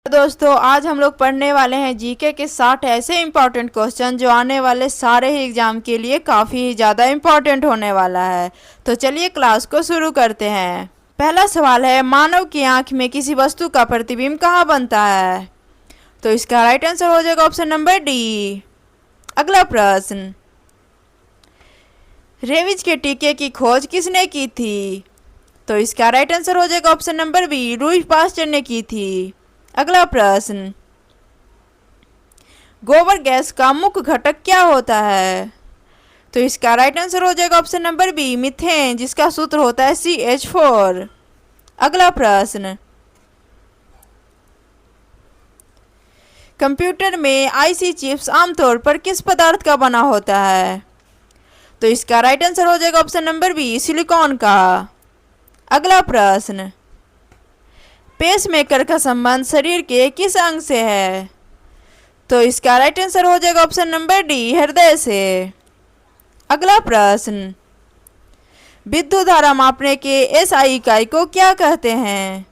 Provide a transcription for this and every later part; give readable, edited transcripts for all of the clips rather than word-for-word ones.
दोस्तों आज हम लोग पढ़ने वाले हैं जीके के 60 ऐसे इंपॉर्टेंट क्वेश्चन जो आने वाले सारे ही एग्जाम के लिए काफ़ी ज़्यादा इंपॉर्टेंट होने वाला है। तो चलिए क्लास को शुरू करते हैं। पहला सवाल है, मानव की आंख में किसी वस्तु का प्रतिबिंब कहाँ बनता है? तो इसका राइट आंसर हो जाएगा ऑप्शन नंबर डी। अगला प्रश्न, रेबीज के टीके की खोज किसने की थी? तो इसका राइट आंसर हो जाएगा option number B, Louis Pasteur ने की थी। अगला प्रश्न, गोबर गैस का मुख्य घटक क्या होता है? तो इसका राइट आंसर हो जाएगा ऑप्शन नंबर बी, मीथेन, जिसका सूत्र होता है CH4। अगला प्रश्न, कंप्यूटर में आईसी चिप्स आमतौर पर किस पदार्थ का बना होता है? तो इसका राइट आंसर हो जाएगा ऑप्शन नंबर बी, सिलिकॉन का। अगला प्रश्न, पेसमेकर का संबंध शरीर के किस अंग से है? तो इसका राइट आंसर हो जाएगा ऑप्शन नंबर डी, हृदय से। अगला प्रश्न, विद्युत धारा मापने के SI इकाई को क्या कहते हैं?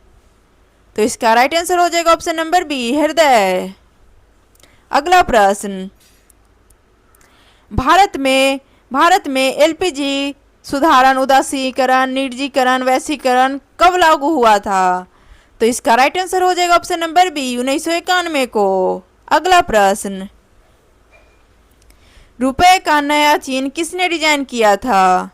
तो इसका राइट आंसर हो जाएगा ऑप्शन नंबर बी, हृदय। अगला प्रश्न, भारत में LPG सुधारण, उदासीकरण, निर्जीकरण, वैश्वीकरण कब लागू हुआ था? तो इसका राइट आंसर हो जाएगा ऑप्शन नंबर बी, 1991 को। अगला प्रश्न, रुपए का नया चिन्ह किसने डिजाइन किया था?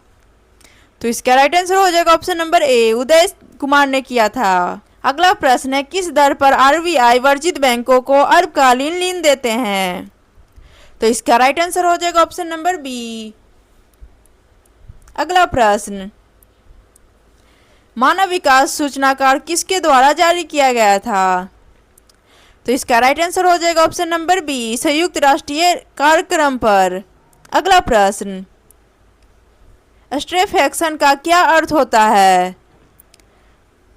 तो इसका राइट आंसर हो जाएगा option number A, Uday Kumar ने किया था। अगला प्रश्न है, किस दर पर RBI वर्जित बैंकों को अल्पकालीन ऋण देते हैं? तो इसका राइट आंसर हो जाएगा ऑप्शन नंबर बी। अगला प्रश्न, मानव विकास सूचनाकार किसके द्वारा जारी किया गया था? तो इसका राइट आंसर हो जाएगा ऑप्शन नंबर बी, संयुक्त राष्ट्रीय कार्यक्रम पर। अगला प्रश्न, स्ट्रेफेक्शन का क्या अर्थ होता है?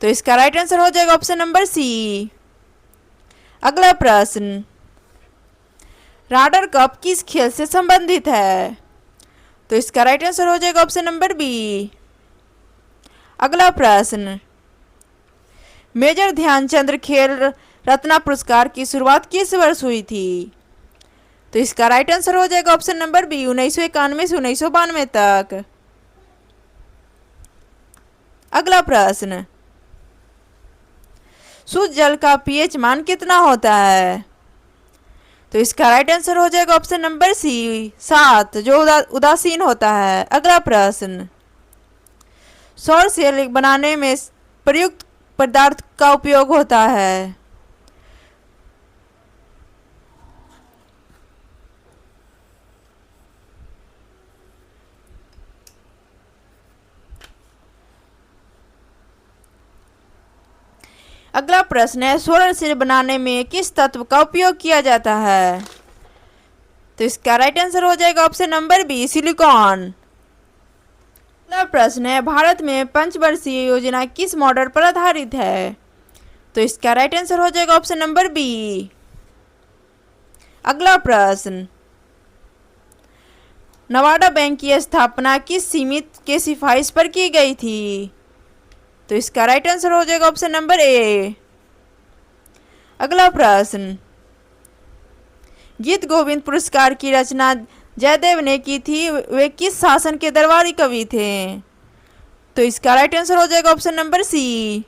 तो इसका राइट आंसर हो जाएगा ऑप्शन नंबर सी। अगला प्रश्न, राडर कप किस खेल से संबंधित है? तो इसका राइट आंसर हो जाएगा ऑप्शन नंबर बी। अगला प्रश्न, मेजर ध्यानचंद खेल रत्न पुरस्कार की शुरुआत किस वर्ष हुई थी? तो इसका राइट आंसर हो जाएगा ऑप्शन नंबर बी, 1991 से 1992 तक। अगला प्रश्न, शुद्ध जल का pH मान कितना होता है? तो इसका राइट आंसर हो जाएगा ऑप्शन नंबर सी, 7, जो उदासीन होता है। अगला प्रश्न, सौर सेल बनाने में प्रयुक्त पदार्थ का उपयोग होता है? अगला प्रश्न है, सोलर सेल बनाने में किस तत्व का उपयोग किया जाता है? तो इसका राइट आंसर हो जाएगा ऑप्शन नंबर बी, सिलिकॉन। अगला प्रश्न है, भारत में पंचवर्षीय योजना किस मॉडल पर आधारित है? तो इसका राइट आंसर हो जाएगा ऑप्शन नंबर बी। अगला प्रश्न, नवाडा बैंक की स्थापना किस समिति के सिफारिश पर की गई थी? तो इसका राइट आंसर हो जाएगा ऑप्शन नंबर ए। अगला प्रश्न, गीत गोविंद पुरस्कार की रचना जयदेव ने की थी, वे किस शासन के दरबारी कवि थे? तो इसका राइट आंसर हो जाएगा ऑप्शन नंबर सी।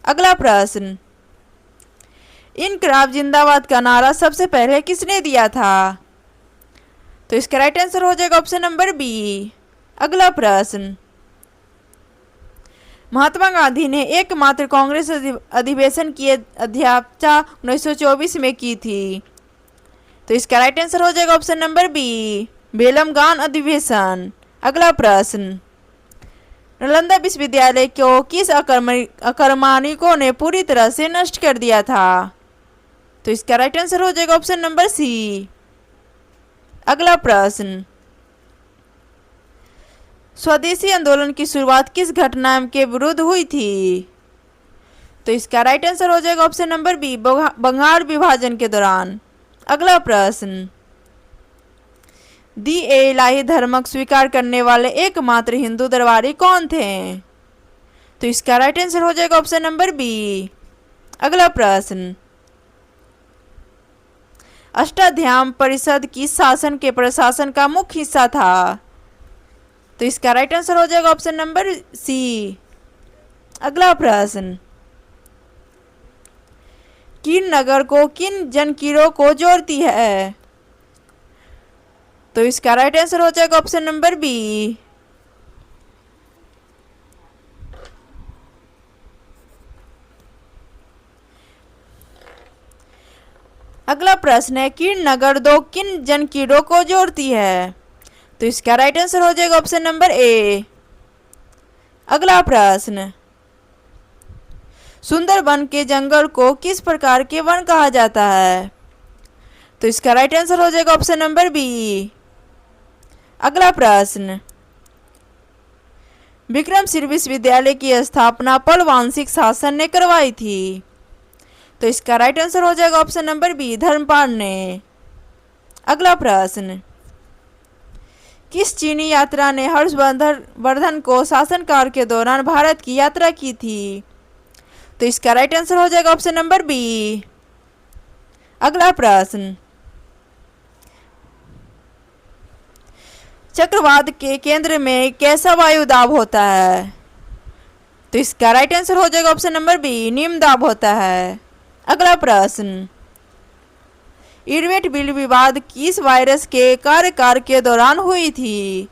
अगला प्रश्न, इनकलाब जिंदाबाद का नारा सबसे पहले किसने दिया था? तो इसका राइट आंसर हो जाएगा ऑप्शन नंबर बी। अगला प्रश्न, महात्मा गांधी ने एकमात्र कांग्रेस अधिवेशन की अध्यक्षता 1924 में की थी। तो इसका राइट आंसर हो जाएगा ऑप्शन नंबर बी, बेलमगान अधिवेशन। अगला प्रश्न, नालंदा विश्वविद्यालय को किस अकर्मणिकों ने पूरी तरह से नष्ट कर दिया था? तो इसका राइट आंसर हो जाएगा ऑप्शन नंबर सी। अगला प्रश्न, स्वदेशी आंदोलन की शुरुआत किस घटना के विरुद्ध हुई थी? तो इसका राइट आंसर हो जाएगा ऑप्शन नंबर बी, बंगाल विभाजन के दौरान। अगला प्रश्न, दी इलाही धर्म स्वीकार करने वाले एकमात्र हिंदू दरबारी कौन थे? तो इसका राइट आंसर हो जाएगा ऑप्शन नंबर बी। अगला प्रश्न, अष्टाध्यायी परिषद किस शासन के प्रशासन का मुख्य हिस्सा था? तो इसका राइट आंसर हो जाएगा ऑप्शन नंबर सी। अगला प्रश्न, किन नगर को किन जंजीरों को जोड़ती है? तो इसका राइट आंसर हो जाएगा ऑप्शन नंबर बी। अगला प्रश्न है, किन नगर दो किन जंजीरों को जोड़ती है? तो इसका राइट आंसर हो जाएगा ऑप्शन नंबर ए। अगला प्रश्न, सुंदरबन के जंगल को किस प्रकार के वन कहा जाता है? तो इसका राइट आंसर हो जाएगा ऑप्शन नंबर बी। अगला प्रश्न, विक्रमशिला विश्वविद्यालय की स्थापना पल वांशिक शासन ने करवाई थी? तो इसका राइट आंसर हो जाएगा ऑप्शन नंबर बी, धर्मपाल ने। अगला प्रश्न, किस चीनी यात्रा ने हर्षवर्धन को शासनकाल के दौरान भारत की यात्रा की थी? तो इसका राइट आंसर हो जाएगा ऑप्शन नंबर बी। अगला प्रश्न, चक्रवात के केंद्र में कैसा वायु दाब होता है? तो इसका राइट आंसर हो जाएगा ऑप्शन नंबर बी, निम्न दाब होता है। अगला प्रश्न, इरवेट बिल विवाद किस वायरस के कार्यकाल के दौरान हुई थी?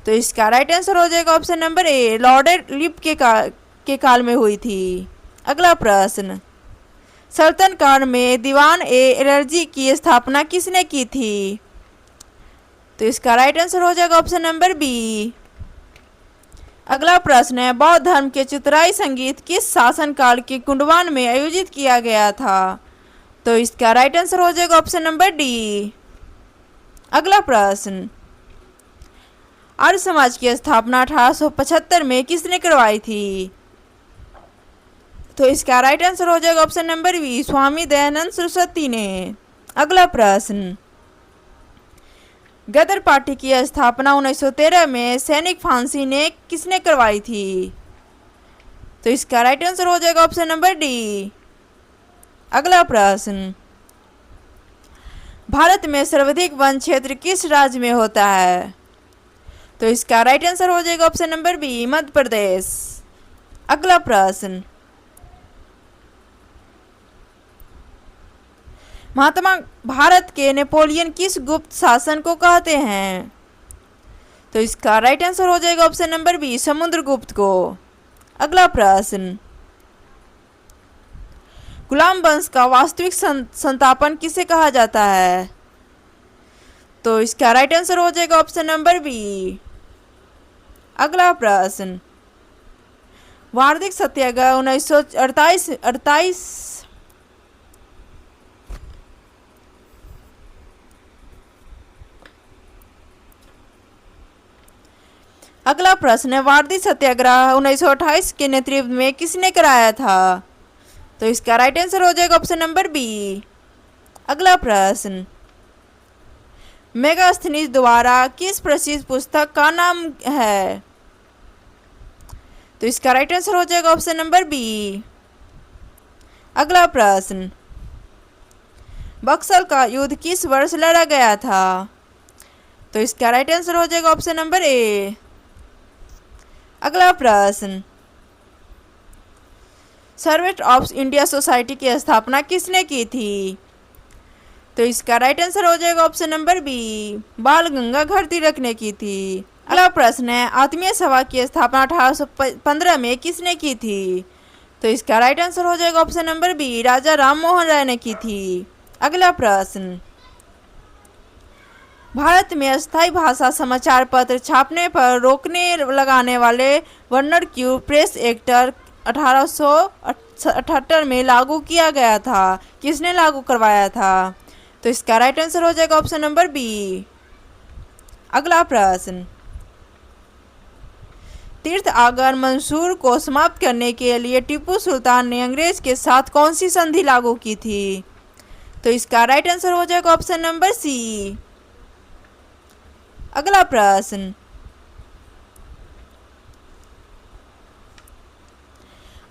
तो इसका राइट आंसर हो जाएगा option number A, Lord lip के काल में हुई थी। अगला प्रश्न, सल्तनत काल में दीवान ए एलर्जी की स्थापना किसने की थी? तो इसका राइट आंसर हो जाएगा ऑप्शन नंबर बी। अगला प्रश्न है, बौद्ध धर्म के चतुराई संगीत किस शासनकाल के कुंडवान में आयोजित किया गया था? तो इसका राइट आंसर हो जाएगा ऑप्शन नंबर डी। अगला प्रश्न, आर्य समाज की स्थापना 1875 में किसने करवाई थी? तो इसका राइट आंसर हो जाएगा option number B, Swami Dayanand Saraswati ने। अगला प्रश्न, गदर पार्टी की स्थापना 1913 में सैनिक फांसी ने किसने करवाई थी? तो इसका राइट आंसर हो जाएगा ऑप्शन नंबर डी। अगला प्रश्न, भारत में सर्वाधिक वन क्षेत्र किस राज्य में होता है? तो इसका राइट आंसर हो जाएगा option number B, Madhya Pradesh. अगला प्रश्न, महात्मा भारत के नेपोलियन किस गुप्त शासन को कहते हैं? तो इसका राइट आंसर हो जाएगा ऑप्शन नंबर बी, समुद्रगुप्त को। अगला प्रश्न, गुलाम वंश का वास्तविक संस्थापन किसे कहा जाता है? तो इसका राइट आंसर हो जाएगा ऑप्शन नंबर बी। अगला प्रश्न, वार्षिक सत्याग्रह 1948 अगला प्रश्न है, वार्षिक सत्याग्रह 1928 के नेतृत्व में किसने कराया था? तो इसका राइट आंसर हो जाएगा ऑप्शन नंबर बी। अगला प्रश्न, मेगास्थनीज द्वारा किस प्रसिद्ध पुस्तक का नाम है? तो इसका राइट आंसर हो जाएगा ऑप्शन नंबर बी। अगला प्रश्न, बक्सर का युद्ध किस वर्ष लड़ा गया था? तो इसका राइट आंसर हो जाएगा ऑप्शन नंबर ए। अगला प्रश्न, सर्वेंट ऑफ इंडिया सोसाइटी की स्थापना किसने की थी? तो इसका राइट आंसर हो जाएगा ऑप्शन नंबर बी, बाल गंगाधर तिलक ने की थी। अगला प्रश्न है, आत्मीय सभा की स्थापना 1815 में किसने की थी? तो इसका राइट आंसर हो जाएगा ऑप्शन नंबर बी, राजा राम मोहन राय ने की थी। अगला प्रश्न, भारत में अस्थायी भाषा समाचार पत्र छापने पर रोकने लगाने वाले वर्नर क्यू प्रेस एक्ट 1878 में लागू किया गया था। किसने लागू करवाया था? तो इसका राइट आंसर हो जाएगा ऑप्शन नंबर बी। अगला प्रश्न, तीर्थ आगर मंसूर को समाप्त करने के लिए टीपू सुल्तान ने अंग्रेज के साथ कौन सी संधि लागू की थी? तो इसका राइट आंसर हो जाएगा ऑप्शन नंबर सी। अगला प्रश्न,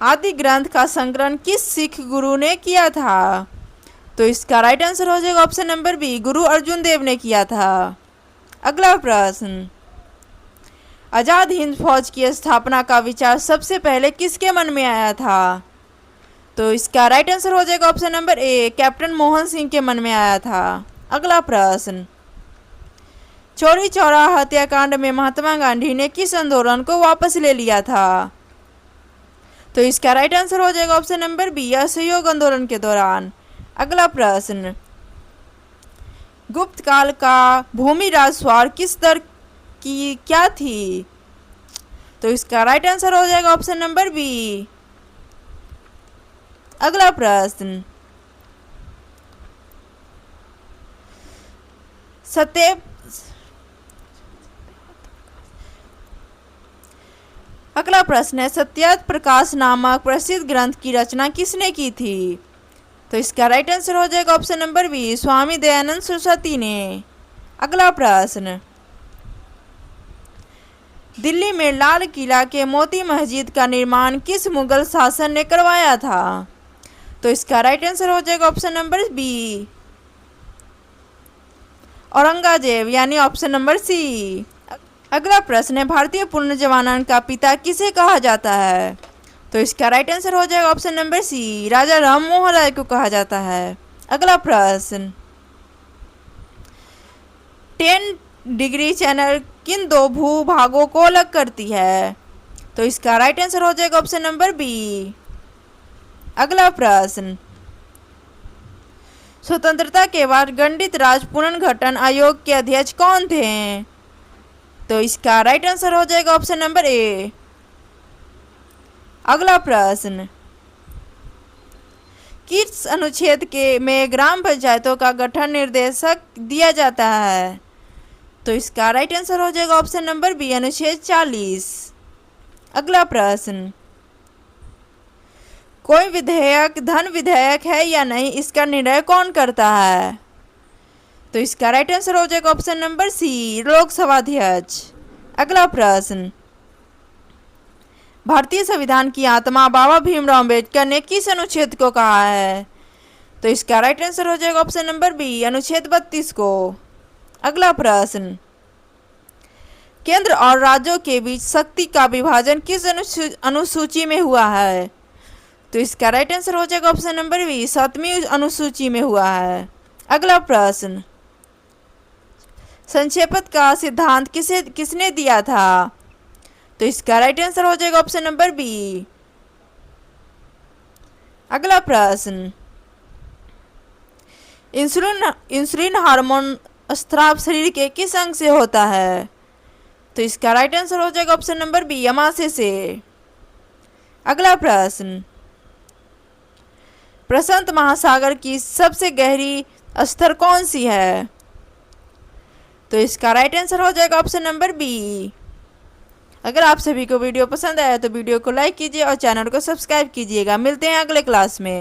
आदि ग्रंथ का संकलन किस सिख गुरु ने किया था? तो इसका राइट आंसर हो जाएगा ऑप्शन नंबर बी, गुरु अर्जुन देव ने किया था। अगला प्रश्न, आजाद हिंद फौज की स्थापना का विचार सबसे पहले किसके मन में आया था? तो इसका राइट आंसर हो जाएगा option number A, captain Mohan Singh के मन में आया था। अगला प्रश्न, चौरी चौरा हत्याकांड में महात्मा गांधी ने किस आंदोलन को वापस ले लिया था? तो इसका राइट आंसर हो जाएगा ऑप्शन नंबर बी, असहयोग आंदोलन के दौरान। अगला प्रश्न, गुप्त काल का भूमि राजस्व किस दर की क्या थी? तो इसका राइट आंसर हो जाएगा ऑप्शन नंबर बी। अगला प्रश्न, अगला प्रश्न है, सत्यार्थ प्रकाश नामक प्रसिद्ध ग्रंथ की रचना किसने की थी? तो इसका राइट आंसर हो जाएगा option number B, Swami Dayanand Saraswati ने। अगला प्रश्न, दिल्ली में लाल किला के मोती मस्जिद का निर्माण किस मुगल शासन ने करवाया था? तो इसका राइट आंसर हो जाएगा ऑप्शन नंबर बी, औरंगजेब, यानी ऑप्शन नंबर सी। अगला प्रश्न है, भारतीय पुनर्जनन का पिता किसे कहा जाता है? तो इसका राइट आंसर हो जाएगा ऑप्शन नंबर सी, राजा राम मोहन राय को कहा जाता है। अगला प्रश्न, 10 डिग्री चैनल किन दो भूभागों को अलग करती है? तो इसका राइट आंसर हो जाएगा ऑप्शन नंबर बी। अगला प्रश्न, स्वतंत्रता के बाद गठित राज्य पुनर्गठन आयोग के अध्यक्ष कौन थे? तो इसका राइट आंसर हो जाएगा ऑप्शन नंबर ए। अगला प्रश्न, किस अनुच्छेद के में ग्राम पंचायतों का गठन निर्देशक दिया जाता है? तो इसका राइट आंसर हो जाएगा ऑप्शन नंबर बी, अनुच्छेद 40। अगला प्रश्न, कोई विधेयक धन विधेयक है या नहीं, इसका निर्णय कौन करता है? तो इसका राइट आंसर हो जाएगा ऑप्शन नंबर सी, लोकसभा अध्यक्ष। अगला प्रश्न, भारतीय संविधान की आत्मा बाबा भीमराव अम्बेडकर ने किस अनुच्छेद को कहा है? तो इसका राइट आंसर हो जाएगा ऑप्शन नंबर बी, अनुच्छेद 32 को। अगला प्रश्न, केंद्र और राज्यों के बीच शक्ति का विभाजन किस अनुसूची में हुआ है? तो इसका राइट आंसर हो जाएगा ऑप्शन नंबर बी, 7वीं अनुसूची में हुआ है। अगला प्रश्न, संक्षेपण का सिद्धांत किसने दिया था? तो इसका राइट आंसर हो जाएगा ऑप्शन नंबर बी। अगला प्रश्न, इंसुलिन हार्मोन स्राव शरीर के किस अंग से होता है? तो इसका राइट आंसर हो जाएगा ऑप्शन नंबर बी, अमाशय से। अगला प्रश्न, प्रशांत महासागर की सबसे गहरी स्तर कौन सी है? तो इसका राइट आंसर हो जाएगा ऑप्शन नंबर बी। अगर आप सभी को वीडियो पसंद आया तो वीडियो को लाइक कीजिए और चैनल को सब्सक्राइब कीजिएगा। मिलते हैं अगले क्लास में।